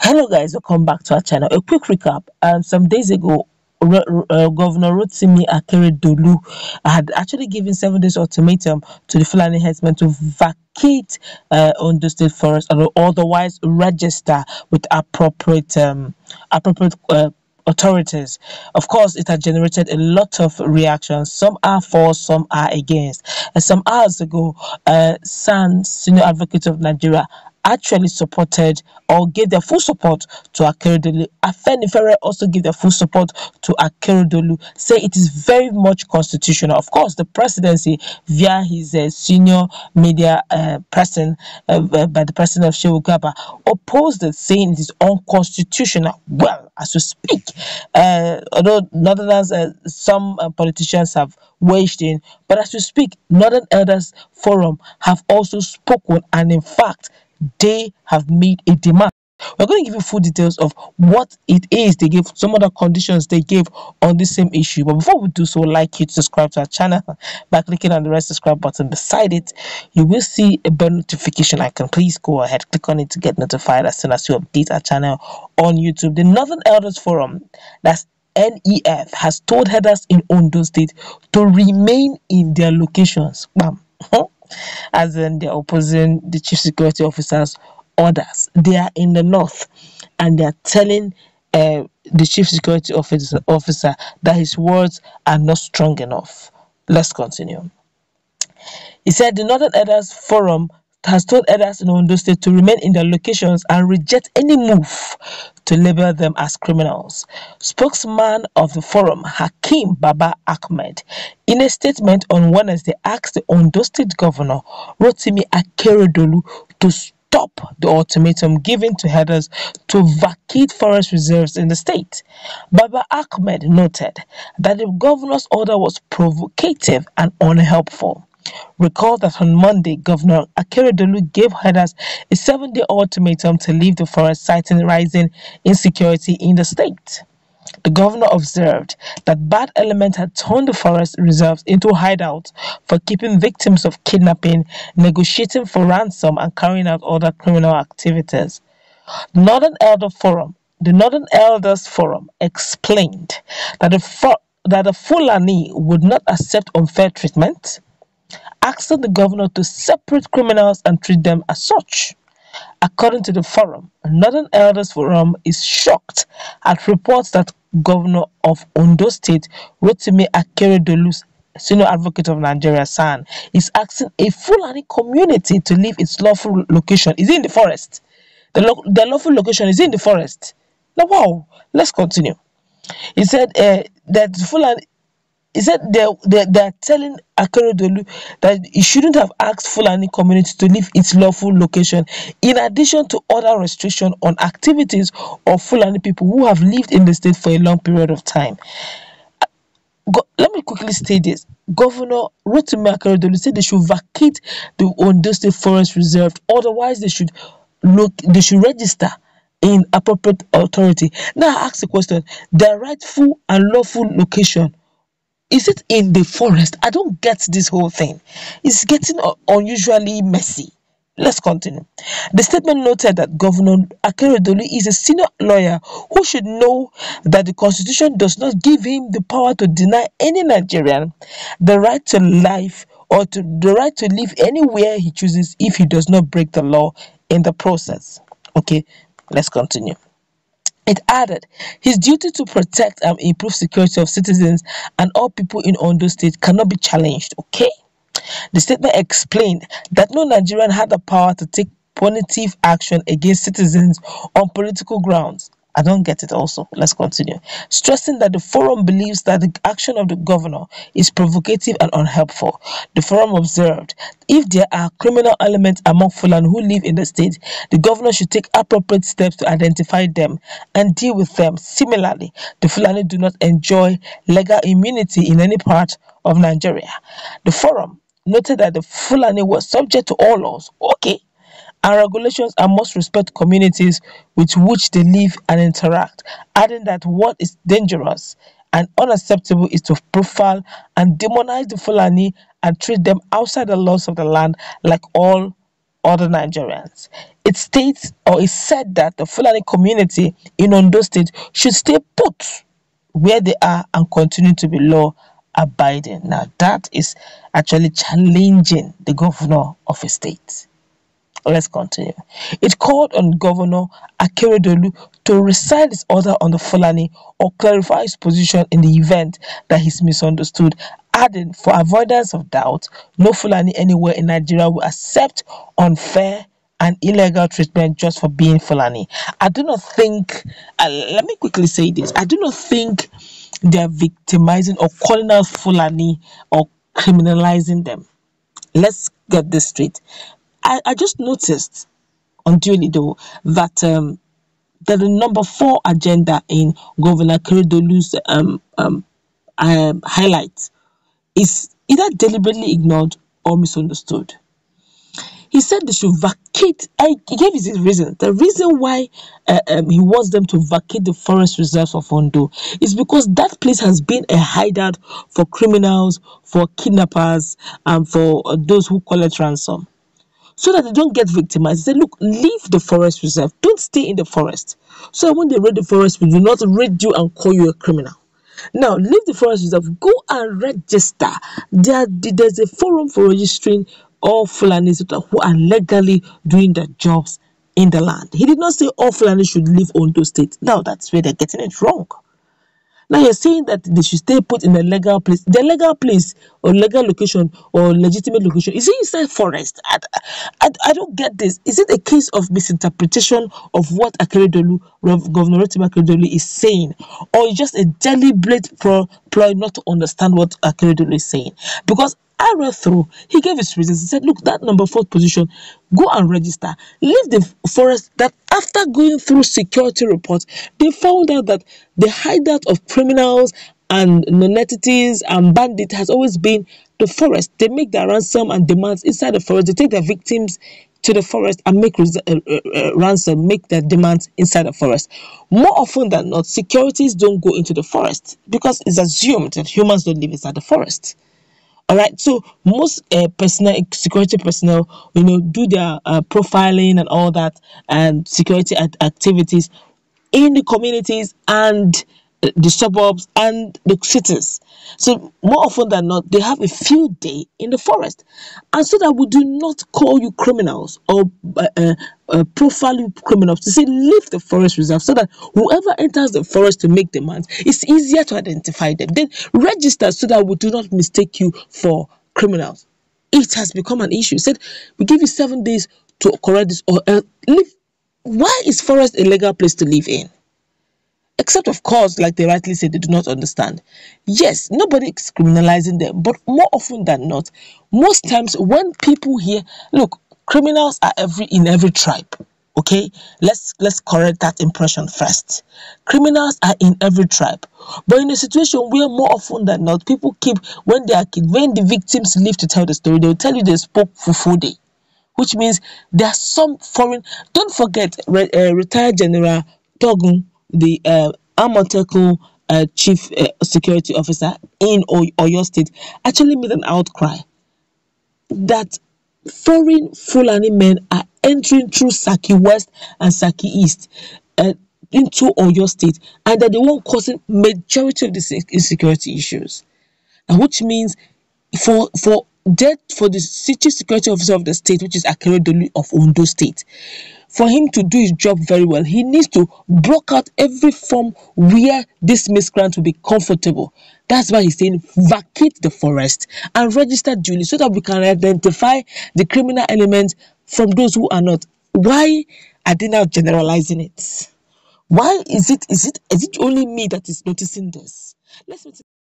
Hello guys, welcome back to our channel. A quick recap. Some days ago, Governor Rotimi Akeredolu had actually given 7 days ultimatum to the Fulani Herdsmen to vacate Ondo State Forest or otherwise register with appropriate authorities. Of course, it had generated a lot of reactions. Some are for, some are against. Some hours ago, SAN, Senior Advocate of Nigeria, actually supported or gave their full support to Akeredolu. Afenifere also gave their full support to Akeredolu, say it is very much constitutional. Of course, the presidency, via his senior media person, by the president of Shehu Gaba, opposed it, saying it is unconstitutional. Well, as we speak, although Northerners, some politicians have waged in, but as we speak, Northern Elders Forum have also spoken, and in fact, they have made a demand. We're going to give you full details of what it is they gave, some other conditions they gave on the same issue. But before we do so, I'd like you to subscribe to our channel by clicking on the red subscribe button beside it. You will see a bell notification icon. Please go ahead, click on it to get notified as soon as we update our channel on YouTube. The Northern Elders Forum, that's NEF, has told herders in Ondo State to remain in their locations. Bam. As in, they're opposing the chief security officer's orders. They are in the north and they are telling the chief security officer that his words are not strong enough. Let's continue. He said the Northern Elders Forum has told elders in Ondo State to remain in their locations and reject any move to label them as criminals. Spokesman of the forum, Hakeem Baba Ahmed, in a statement on Wednesday, asked the Ondo State Governor, Rotimi Akeredolu, to stop the ultimatum given to herders to vacate forest reserves in the state. Baba Ahmed noted that the governor's order was provocative and unhelpful. Recall that on Monday, Governor Akeredolu gave herders a 7-day ultimatum to leave the forest, citing rising insecurity in the state. The governor observed that bad elements had turned the forest reserves into hideouts for keeping victims of kidnapping, negotiating for ransom, and carrying out other criminal activities. The Northern Elders Forum explained that the Fulani would not accept unfair treatment, asking the governor to separate criminals and treat them as such. According to the forum, Northern Elders Forum is shocked at reports that Governor of Ondo State, Rotimi Akeredolu, Senior Advocate of Nigeria, SAN, is asking a Fulani community to leave its lawful location. Is it in the forest? The lawful location is in the forest. Now, wow, let's continue. He said that Fulani. He said they're telling Akeredolu that he shouldn't have asked Fulani community to leave its lawful location, in addition to other restrictions on activities of Fulani people who have lived in the state for a long period of time. Let me quickly state this. Governor Rotimi Akeredolu said they should vacate the Ondo State Forest Reserve, otherwise they should register in appropriate authority. Now I ask the question, their rightful and lawful location, is it in the forest? I don't get this whole thing. It's getting unusually messy. Let's continue. The statement noted that Governor Akeredolu is a senior lawyer who should know that the Constitution does not give him the power to deny any Nigerian the right to life or the right to live anywhere he chooses if he does not break the law in the process. Okay, let's continue. It added, his duty to protect and improve security of citizens and all people in Ondo State cannot be challenged, okay? The statement explained that no Nigerian had the power to take punitive action against citizens on political grounds. I don't get it also. Let's continue. Stressing that the forum believes that the action of the governor is provocative and unhelpful. The forum observed, if there are criminal elements among Fulani who live in the state, the governor should take appropriate steps to identify them and deal with them. Similarly, the Fulani do not enjoy legal immunity in any part of Nigeria. The forum noted that the Fulani were subject to all laws, okay, and regulations and must respect communities with which they live and interact, adding that what is dangerous and unacceptable is to profile and demonize the Fulani and treat them outside the laws of the land like all other Nigerians. It states or it said that the Fulani community in Ondo State should stay put where they are and continue to be law abiding. Now, that is actually challenging the governor of a state. Let's continue. It called on Governor Akeredolu to rescind his order on the Fulani or clarify his position in the event that he's misunderstood, adding, for avoidance of doubt, no Fulani anywhere in Nigeria will accept unfair and illegal treatment just for being Fulani. I do not think, let me quickly say this, I do not think they are victimizing or calling out Fulani or criminalizing them. Let's get this straight. I just noticed unduly though that the number 4 agenda in Governor Akeredolu's highlight is either deliberately ignored or misunderstood. He said they should vacate. He gave his reason. The reason why he wants them to vacate the forest reserves of Ondo is because that place has been a hideout for criminals, for kidnappers, and for those who collect ransom, so that they don't get victimized. He said, look, leave the forest reserve. Don't stay in the forest. So that when they raid the forest, we do not raid you and call you a criminal. Now, leave the forest reserve. Go and register. There's a forum for registering all Fulanis who are legally doing their jobs in the land. He did not say all Fulani should leave Ondo State. Now, that's where they're getting it wrong. Now you're saying that they should stay put in a legal place. The legal place or legal location or legitimate location, is it inside forest? I don't get this. Is it a case of misinterpretation of what Akeredolu, Governor Rotimi Akeredolu is saying? Or is just a deliberate ploy not to understand what Akeredolu is saying? Because I read through, he gave his reasons. He said, look, that number 4 position, go and register. Leave the forest. That after going through security reports, they found out that the hideout of criminals and non-entities and bandits has always been the forest. They make their ransom and demands inside the forest. They take their victims to the forest and make ransom, make their demands inside the forest. More often than not, securities don't go into the forest because it's assumed that humans don't live inside the forest. All right, so most security personnel, do their profiling and all that and security activities in the communities and the suburbs and the cities. So more often than not, they have a field day in the forest, and so that we do not call you criminals or profile you criminals, to say leave the forest reserve, so that whoever enters the forest to make demands, it's easier to identify them. Then register so that we do not mistake you for criminals. It has become an issue. Said we give you 7 days to correct this or leave. Why is forest a legal place to live in? Except, of course, like they rightly say, they do not understand. Yes, nobody is criminalizing them, but more often than not, most times when people hear, look, criminals are in every tribe. Okay, let's correct that impression first. Criminals are in every tribe, but in a situation where more often than not, people keep, when the victims live to tell the story, they will tell you they spoke Fufude, which means there are some foreign. Don't forget, retired General Togun, the Amotekun chief security officer in Oyo State, actually made an outcry that foreign Fulani men are entering through Saki West and Saki East into Oyo State, and that they won't causing majority of the insecurity issues. And which means for the chief security officer of the state, which is Akeredolu of Ondo State, for him to do his job very well, he needs to block out every form where this miscreant will be comfortable. That's why he's saying vacate the forest and register duly, so that we can identify the criminal elements from those who are not. Why are they now generalizing it? Why is it only me that is noticing this? Let's